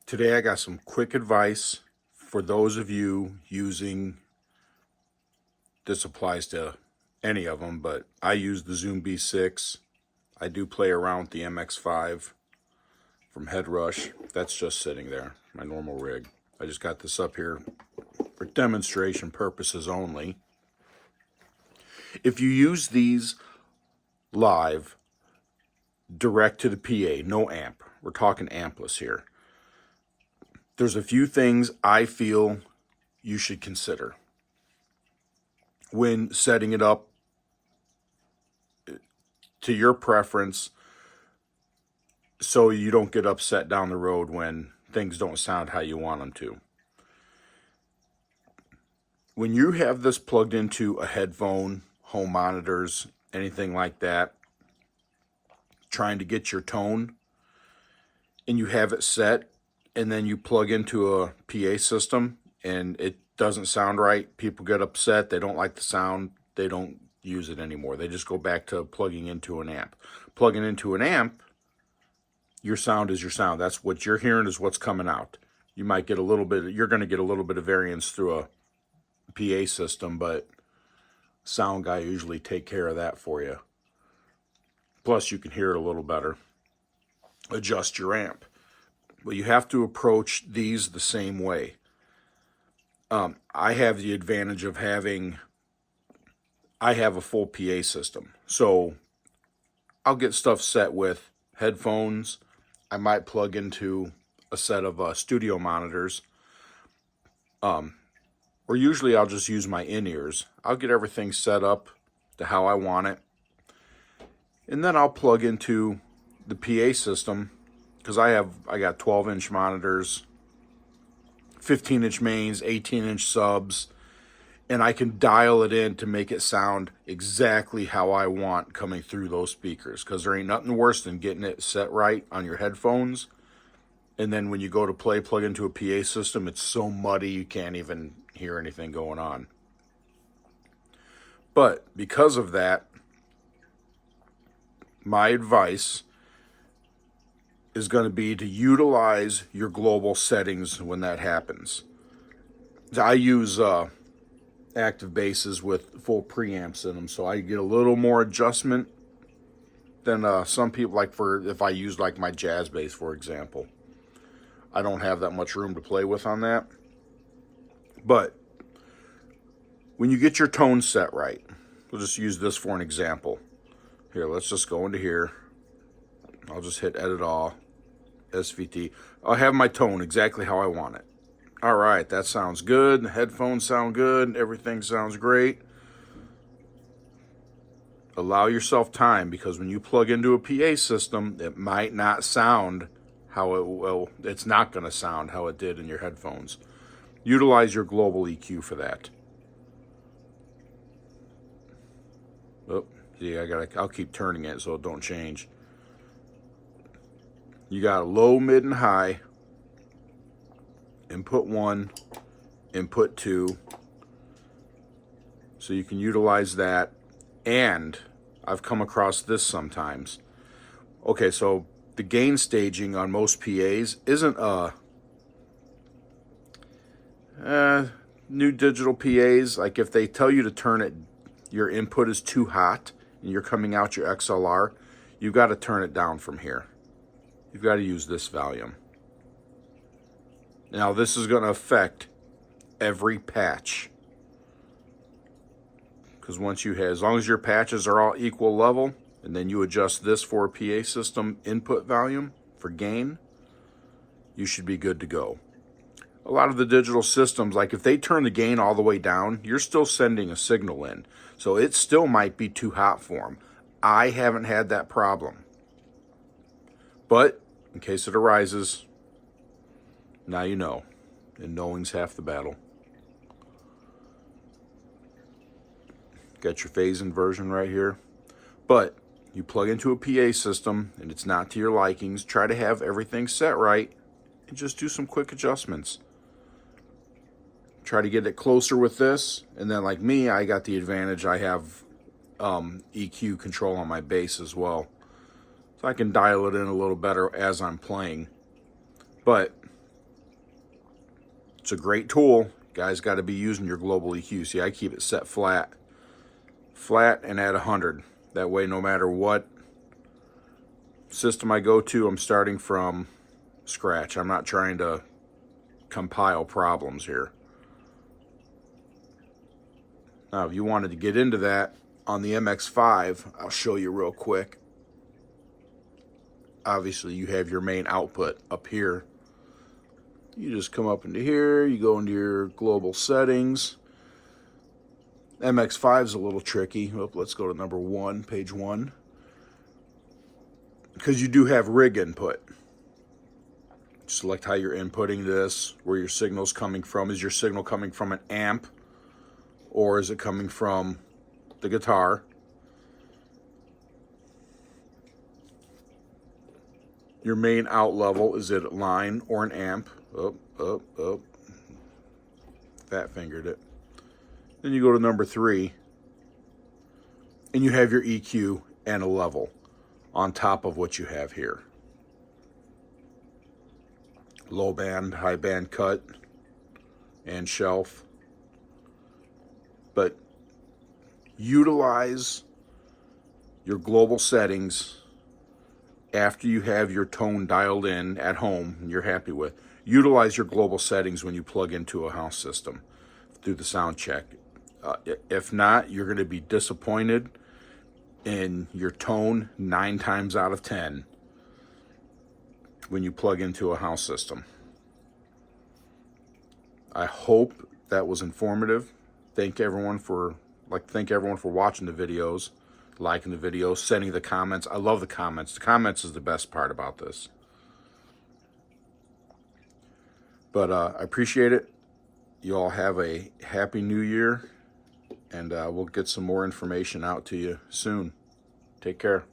Today I got some quick advice for those of you using, this applies to any of them, but I use the Zoom B6. I do play around with the MX5 from Headrush. That's just sitting there, my normal rig. I just got this up here for demonstration purposes only. If you use these live, direct to the PA, no amp. We're talking ampless here. There's a few things I feel you should consider when setting it up to your preference so you don't get upset down the road when things don't sound how you want them to. When you have this plugged into a headphone, home monitors, anything like that, trying to get your tone, and you have it set, and then you plug into a PA system and it doesn't sound right, people get upset, they don't like the sound, they don't use it anymore. They just go back to plugging into an amp. Plugging into an amp, your sound is your sound. That's what you're hearing is what's coming out. You might get a little bit, you're going to get a little bit of variance through a PA system, but sound guy usually take care of that for you. Plus you can hear it a little better. Adjust your amp. But you have to approach these the same way. I have the advantage of I have a full PA system. So I'll get stuff set with headphones. I might plug into a set of studio monitors. Or usually I'll just use my in-ears. I'll get everything set up to how I want it. And then I'll plug into the PA system, because I got 12-inch monitors, 15-inch mains, 18-inch subs, and I can dial it in to make it sound exactly how I want coming through those speakers, because there ain't nothing worse than getting it set right on your headphones, and then when you go to plug into a PA system, it's so muddy you can't even hear anything going on. But because of that, my advice is going to be to utilize your global settings when that happens. I use active basses with full preamps in them, so I get a little more adjustment than some people, like if I use like my jazz bass, for example. I don't have that much room to play with on that. But when you get your tone set right, we'll just use this for an example. Here, let's just go into here. I'll just hit edit all. SVT. I'll have my tone exactly how I want it. All right, that sounds good. The headphones sound good. Everything sounds great. Allow yourself time, because when you plug into a PA system, it might not sound how it will. It's not going to sound how it did in your headphones. Utilize your global EQ for that. Oh, see, I'll keep turning it so it don't change. You got low, mid, and high. Input 1, input 2. So you can utilize that. And I've come across this sometimes. Okay, so the gain staging on most PAs isn't new digital PAs. Like if they tell you to turn it, your input is too hot and you're coming out your XLR, you've got to turn it down from here. You've got to use this volume. Now this is going to affect every patch, because once you have, as long as your patches are all equal level, and then you adjust this for a PA system input volume for gain, you should be good to go. A lot of the digital systems, like if they turn the gain all the way down, you're still sending a signal in, so it still might be too hot for them. I haven't had that problem. But in case it arises, now you know, and knowing's half the battle. Got your phase inversion right here. But you plug into a PA system and it's not to your likings, try to have everything set right and just do some quick adjustments. Try to get it closer with this, and then like me, I got the advantage, I have EQ control on my bass as well. So I can dial it in a little better as I'm playing. But It's a great tool. Guys got to be using your global EQ. See, I keep it set flat and at 100. That way, no matter what system I go to, I'm starting from scratch. I'm not trying to compile problems here. Now, if you wanted to get into that on the MX5, I'll show you real quick. Obviously, you have your main output up here. You just come up into here, you go into your global settings. MX5 is a little tricky. Oh, let's go to number 1, page 1. Because you do have rig input. Select how you're inputting this, where your signal's coming from. Is your signal coming from an amp, or is it coming from the guitar? Your main out level, is it a line or an amp? Up. Fat fingered it. Then you go to number 3, and you have your EQ and a level on top of what you have here. Low band, high band cut, and shelf. But utilize your global settings after you have your tone dialed in at home and you're happy with. Utilize your global settings when you plug into a house system through the sound check. If not, you're going to be disappointed in your tone 9 times out of 10 when you plug into a house system. I hope that was informative. Thank everyone for watching the videos, liking the videos, sending the comments. I love the comments. The comments is the best part about this. But I appreciate it. You all have a happy new year, and we'll get some more information out to you soon. Take care.